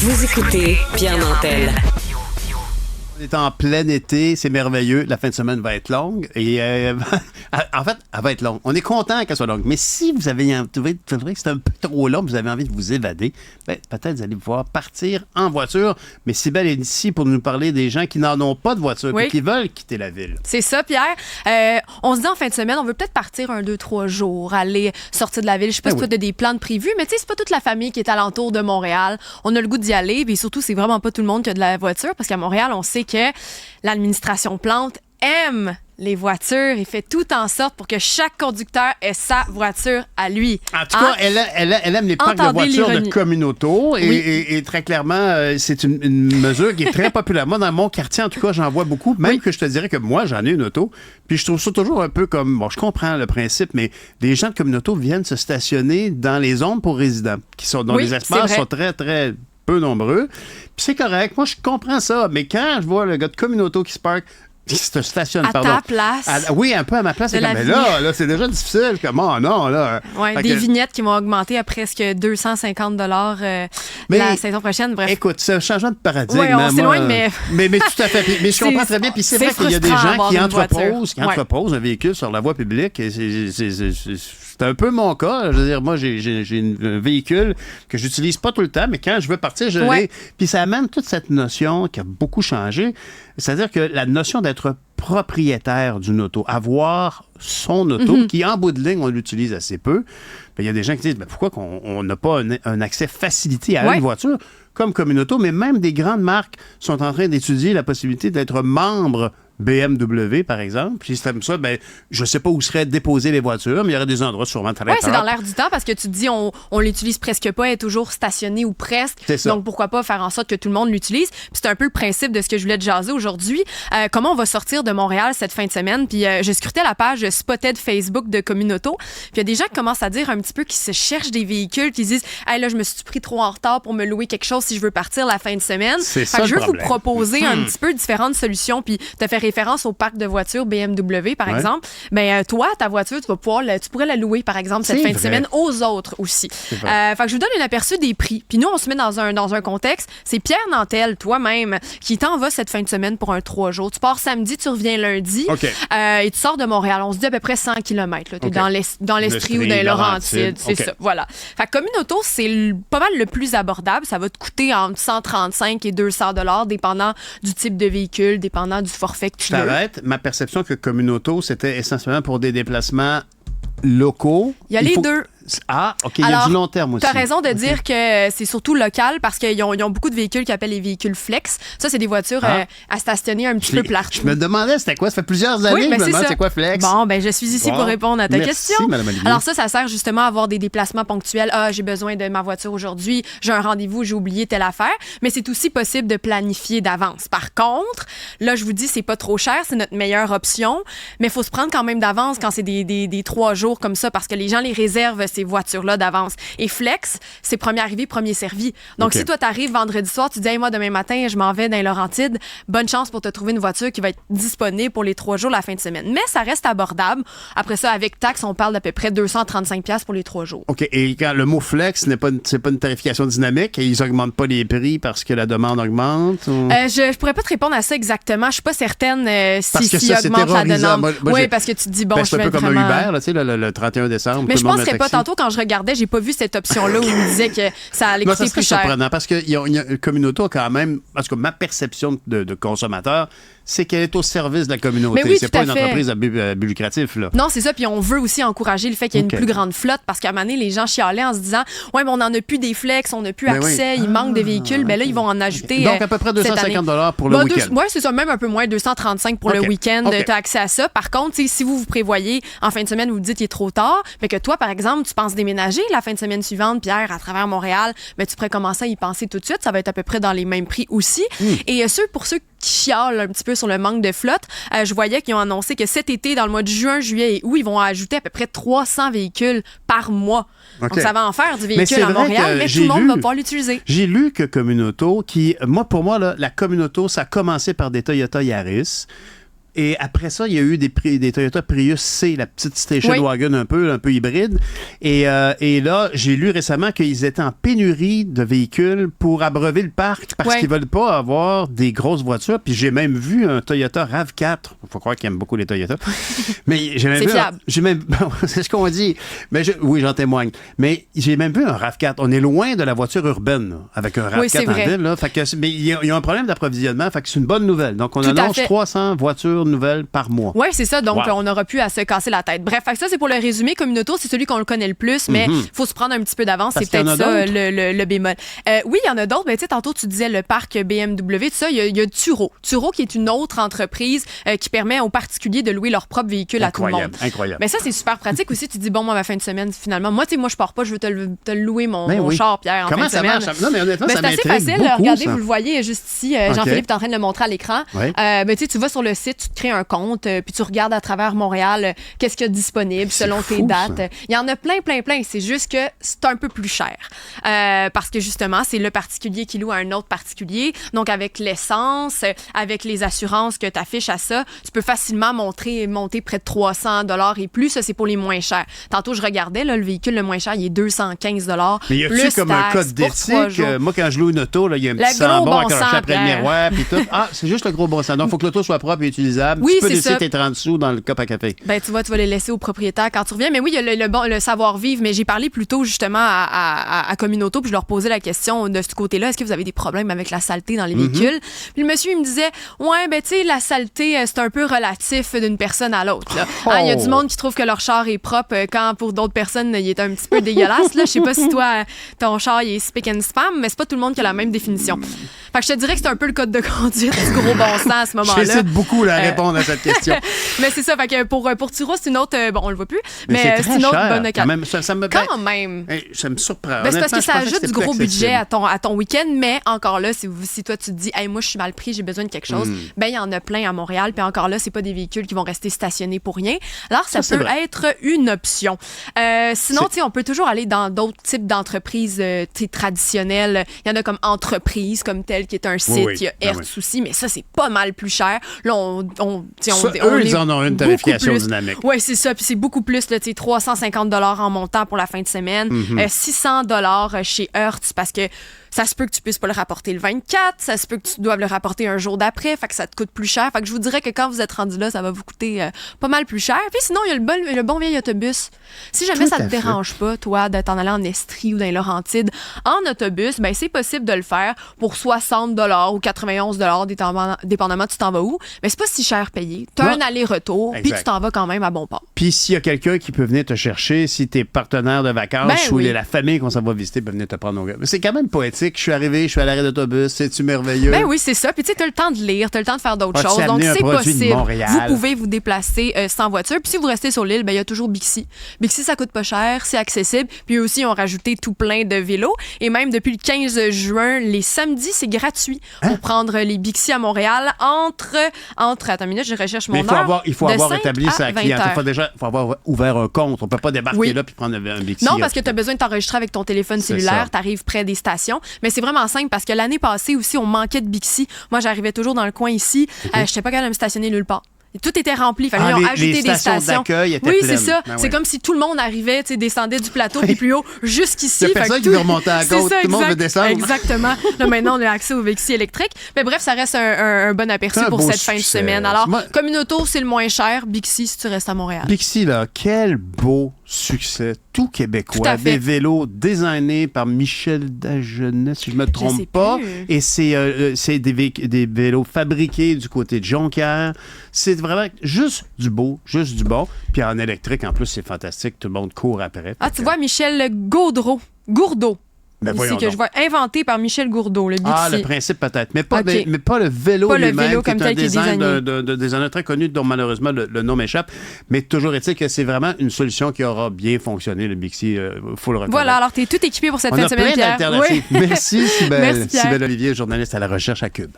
Vous écoutez Pierre Nantel. On est en plein été, c'est merveilleux. La fin de semaine va être longue. Et en fait, elle va être longue. On est content qu'elle soit longue. Mais si vous avez trouvé que c'est un peu trop long, vous avez envie de vous évader, ben, peut-être vous allez pouvoir partir en voiture. Mais Cybèle est ici pour nous parler des gens qui n'en ont pas de voiture et qui veulent quitter la ville. C'est ça, Pierre. On se dit en fin de semaine, on veut peut-être partir 1, 2, 3 jours, aller sortir de la ville. Je sais pas si toi, tu as des plans de prévus, mais tu sais, c'est pas toute la famille qui est alentour de Montréal. On a le goût d'y aller. Puis surtout, c'est vraiment pas tout le monde qui a de la voiture parce qu'à Montréal, on sait que l'administration Plante aime les voitures et fait tout en sorte pour que chaque conducteur ait sa voiture à lui. En tout cas, elle aime les parcs de voitures de Communauto et très clairement, c'est une mesure qui est très populaire. Moi, dans mon quartier, en tout cas, j'en vois beaucoup. Même que je te dirais que moi, j'en ai une auto. Puis je trouve ça toujours un peu comme... Bon, je comprends le principe, mais les gens de Communauto viennent se stationner dans les zones pour résidents, dont les espaces sont très, très peu nombreux. Puis c'est correct. Moi, je comprends ça. Mais quand je vois le gars de Communauto qui se parque... Qui se stationne, ta place. Oui, un peu à ma place. Mais là, c'est déjà difficile. Comment non, là? Oui, des vignettes qui vont augmenter à presque 250 $ la saison prochaine. Bref. Écoute, c'est un changement de paradigme. Oui, on s'éloigne, mais... mais tout à fait. Mais je comprends très bien. Puis c'est vrai qu'il y a des gens qui entreposent un véhicule sur la voie publique. Et c'est un peu mon cas. Je veux dire, moi, j'ai un véhicule que j'utilise pas tout le temps, mais quand je veux partir, je l'ai. Puis ça amène toute cette notion qui a beaucoup changé. C'est-à-dire que la notion d'être propriétaire d'une auto, avoir son auto, qui en bout de ligne, on l'utilise assez peu. Il y a des gens qui disent, pourquoi on n'a pas un accès facilité à une voiture comme Communauto, mais même des grandes marques sont en train d'étudier la possibilité d'être membre BMW, par exemple. Puis c'est comme ça, je ne sais pas où seraient déposées les voitures, mais il y aurait des endroits sûrement très c'est dans l'air du temps parce que tu te dis, on l'utilise presque pas, elle est toujours stationnée ou presque. Donc, pourquoi pas faire en sorte que tout le monde l'utilise? Puis c'est un peu le principe de ce que je voulais te jaser aujourd'hui. Comment on va sortir de Montréal cette fin de semaine? Puis j'ai scruté la page Spotted Facebook de Communauto. Puis il y a des gens qui commencent à dire un petit peu qu'ils se cherchent des véhicules, qui disent, hey, là, je me suis pris trop en retard pour me louer quelque chose si je veux partir la fin de semaine. C'est ça, je veux vous proposer un petit peu différentes solutions. Puis tu as fait référence au parc de voitures BMW, par exemple. Mais toi, ta voiture, tu pourrais la louer, par exemple, cette fin de semaine aux autres aussi. Fait que je vous donne un aperçu des prix. Puis nous, on se met dans un contexte. C'est Pierre Nantel, toi-même, qui t'en va cette fin de semaine pour un 3 jours. Tu pars samedi, tu reviens lundi. Et tu sors de Montréal. On se dit à peu près 100 km. Tu es dans l'Estrie ou dans les Laurentides. C'est ça, voilà. Fait que Communauto, c'est pas mal le plus abordable. Ça va te coûter entre 135 et 200 $, dépendant du type de véhicule, dépendant du forfait que tu veux. Ma perception que Communauto, c'était essentiellement pour des déplacements locaux. Il y a les deux. Ah, OK, il y a du long terme aussi. Tu as raison de dire que c'est surtout local parce qu'ils ont beaucoup de véhicules qu'ils appellent les véhicules flex. Ça, c'est des voitures à stationner un petit peu partout. Je me demandais c'était quoi. Ça fait plusieurs années que je me demande c'est quoi flex. Bon, je suis ici pour répondre à ta question. Madame Olivier. Alors ça sert justement à avoir des déplacements ponctuels. Ah, j'ai besoin de ma voiture aujourd'hui. J'ai un rendez-vous, j'ai oublié telle affaire. Mais c'est aussi possible de planifier d'avance. Par contre, là, je vous dis, c'est pas trop cher. C'est notre meilleure option. Mais il faut se prendre quand même d'avance quand c'est des 3 jours comme ça parce que les gens les réservent, ces voitures-là, d'avance. Et flex, c'est premier arrivé, premier servi. Donc, si toi, t'arrives vendredi soir, tu dis, hey, moi, demain matin, je m'en vais dans les Laurentides, bonne chance pour te trouver une voiture qui va être disponible pour les 3 jours la fin de semaine. Mais ça reste abordable. Après ça, avec taxe, on parle d'à peu près 235 $ pour les 3 jours. OK. Et quand le mot flex, c'est pas une tarification dynamique et ils augmentent pas les prix parce que la demande augmente? Ou... je pourrais pas te répondre à ça exactement. Je suis pas certaine s'ils augmentent la demande. Oui, parce que tu te dis, bon, je vais être vraiment... C'est un peu comme Uber, là, tu sais, le 31 décembre. Mais je penserais pas. Tantôt, quand je regardais, j'ai pas vu cette option-là où il me disait que ça allait coûter plus cher. C'est surprenant parce que Communauto a quand même, parce que ma perception de consommateur, c'est qu'elle est au service de la communauté. Oui, c'est pas une entreprise à but lucratif, là. Non, c'est ça. Puis on veut aussi encourager le fait qu'il y ait une plus grande flotte parce qu'à un moment donné, les gens chialaient en se disant ouais, mais on n'en a plus des flex, on n'a plus accès, il manque de véhicules. Ben là, ils vont en ajouter. Donc, à peu près 250 $ pour le week-end. Oui, c'est ça, même un peu moins, 235 pour le week-end. Tu as accès à ça. Par contre, si vous prévoyez en fin de semaine, vous vous dites qu'il est trop tard, mais que toi, par exemple, tu penses déménager la fin de semaine suivante, Pierre, à travers Montréal, ben, tu pourrais commencer à y penser tout de suite. Ça va être à peu près dans les mêmes prix aussi. Et pour ceux qui chialent un petit peu sur le manque de flotte, je voyais qu'ils ont annoncé que cet été, dans le mois de juin, juillet et août, ils vont ajouter à peu près 300 véhicules par mois. Donc, ça va en faire du véhicule à Montréal, mais tout le monde va pouvoir l'utiliser. J'ai lu que Communauto, pour moi, là, la Communauto, ça a commencé par des Toyota Yaris. Et après ça, il y a eu des Toyota Prius C, la petite station wagon un peu hybride. Et là, j'ai lu récemment qu'ils étaient en pénurie de véhicules pour abreuver le parc parce qu'ils veulent pas avoir des grosses voitures. Puis j'ai même vu un Toyota RAV4. Il faut croire qu'ils aiment beaucoup les Toyota. Mais j'ai même c'est vu... fiable. C'est ce qu'on dit. Mais oui, j'en témoigne. Mais j'ai même vu un RAV4. On est loin de la voiture urbaine là, avec un RAV4 en ville. Là. Fait que, mais il y a un problème d'approvisionnement. Fait que c'est une bonne nouvelle. Donc, on annonce 300 voitures nouvelles par mois. Oui, c'est ça. Donc, on n'aura plus à se casser la tête. Bref, ça, c'est pour le résumé. Communauto, c'est celui qu'on le connaît le plus, mais il faut se prendre un petit peu d'avance. C'est peut-être ça le bémol. Oui, il y en a d'autres. Mais tu sais, tantôt, tu disais le parc BMW, tout ça. Il y a Turo. Turo, qui est une autre entreprise qui permet aux particuliers de louer leur propre véhicule à tout le monde. Incroyable. Mais ça, c'est super pratique aussi. Tu dis, bon, moi, ma fin de semaine, finalement, moi, je pars pas, je veux te le louer mon char, Pierre, en fin de semaine. Comment ça marche? Non, mais honnêtement, ça m'intrigue c'est assez facile. beaucoup, Regardez, ça. vous le voyez juste ici. Jean-Philippe est en train de le montrer à l'écran. Tu vas sur le site, tu te crées un compte, puis tu regardes à travers Montréal qu'est-ce qu'il y a disponible selon tes dates. Ça. Il y en a plein. C'est juste que c'est un peu plus cher. Parce que justement, c'est le particulier qui loue à un autre particulier. Donc, avec l'essence, avec les assurances que tu affiches à ça, tu peux facilement monter près de 300 $ et plus. Ça, c'est pour les moins chers. Tantôt, je regardais, là, le véhicule le moins cher, il est 215 $. Mais y a-tu comme un code d'éthique? Moi, quand je loue une auto, il y a un petit sang bon accroché après le miroir, puis tout. Ah, c'est juste le gros bon sens. Donc, il faut que l'auto soit propre et utilisable. Oui, tu peux laisser tes 30 sous dans le cup à café. Ben, tu vas les laisser au propriétaire quand tu reviens. Mais oui, il y a le savoir-vivre. Mais j'ai parlé plus tôt, justement, à Communauto, puis je leur posais la question de ce côté-là. Est-ce que vous avez des problèmes avec la saleté dans les véhicules? Puis le monsieur, il me disait, ouais, ben, tu sais, la saleté, c'est un peu relatif d'une personne à l'autre. Il y a du monde qui trouve que leur char est propre quand, pour d'autres personnes, il est un petit peu dégueulasse. Je sais pas si toi, ton char, il est spick and spam, mais c'est pas tout le monde qui a la même définition. Fait que je te dirais que c'est un peu le code de conduite du gros bon sens à ce moment-là. J'hésite beaucoup à répondre à cette question. Mais c'est ça. Fait que pour Turo, c'est une autre... Bon, on le voit plus. Mais c'est une autre bonne occasion. Quand même. Ça me surprend. Ben, c'est parce que ça ajoute du gros budget à ton week-end. Mais encore là, si toi, tu te dis, hey, moi, je suis mal pris, j'ai besoin de quelque chose, ben il y en a plein à Montréal. Puis encore là, c'est pas des véhicules qui vont rester stationnés pour rien. Alors, ça peut être une option. Sinon, on peut toujours aller dans d'autres types d'entreprises traditionnelles. Il y en a comme Entreprise, comme telle, qui est un site. Il y a Hertz aussi, mais ça, c'est pas mal plus cher. Là, ils en ont une tarification dynamique. Oui, c'est ça. Puis c'est beaucoup plus, là, 350 $ en montant pour la fin de semaine. 600 $ chez Hertz, parce que ça se peut que tu puisses pas le rapporter le 24, ça se peut que tu doives le rapporter un jour d'après, fait que ça te coûte plus cher. Fait que je vous dirais que quand vous êtes rendu là, ça va vous coûter pas mal plus cher. Puis sinon, il y a le bon vieil autobus. Si jamais ça te dérange pas, toi, de t'en aller en Estrie ou dans les Laurentides en autobus, ben c'est possible de le faire pour 60 $, ou 91 $, dépendamment tu t'en vas où. Mais c'est pas si cher payé. Tu as un aller-retour, puis tu t'en vas quand même à bon port. Puis s'il y a quelqu'un qui peut venir te chercher, si t'es partenaire de vacances ou la famille qu'on s'en va visiter peut venir te prendre au gars. C'est quand même poétique. Je suis arrivé, je suis à l'arrêt d'autobus, c'est-tu merveilleux? Ben oui, c'est ça. Puis tu sais, t'as le temps de lire, t'as le temps de faire d'autres choses. Donc c'est possible. Vous pouvez vous déplacer sans voiture. Puis si vous restez sur l'île, ben il y a toujours Bixi. Bixi, ça coûte pas cher, c'est accessible. Puis eux aussi, ils ont rajouté tout plein de vélos. Et même depuis le 15 juin, les samedis, c'est gratuit pour prendre les Bixi à Montréal entre attends une minute, je recherche mon heure. Il faut avoir établi sa clientèle. Il faut avoir ouvert un compte. On peut pas débarquer là puis prendre un Bixi. Non, parce que tu as besoin de t'enregistrer avec ton téléphone cellulaire. Tu arrives près des stations. Mais c'est vraiment simple parce que l'année passée aussi, on manquait de Bixi. Moi, j'arrivais toujours dans le coin ici. Je n'étais pas capable de me stationner nulle part. Tout était rempli. Ils ont ajouté des stations d'accueil étaient pleines. C'est ça. C'est comme si tout le monde arrivait, descendait du plateau puis plus haut jusqu'ici. Il y a personne qui veut remonter à la côte. Tout le monde veut descendre. Exactement. Là, maintenant, on a accès aux Bixi électriques. Mais bref, ça reste un bon aperçu pour cette fin de semaine. Alors, Communauto, c'est le moins cher. Bixi, si tu restes à Montréal. Bixi, là, quel beau succès. Tout québécois. Des vélos designés par Michel Dagenet, si je me trompe pas. Et c'est des vélos fabriqués du côté de Jonquière. C'est vraiment juste du beau, juste du bon. Puis en électrique, en plus, c'est fantastique. Tout le monde court après. Tu vois, Michel Gourdeau. Ben ici, que je vois inventé par Michel Gourdeau, le Bixi. Le principe peut-être, mais pas le vélo pas lui-même, le vélo comme tel, qui est un design de designer très connu dont malheureusement le nom m'échappe, mais toujours est-il que c'est vraiment une solution qui aura bien fonctionné, le Bixi, faut le reconnaître. Voilà, alors t'es tout équipé pour cette fin de semaine, Pierre. On a plein d'alternatives. Merci, Cybèle. Cybèle Olivier, journaliste à la recherche à Cube.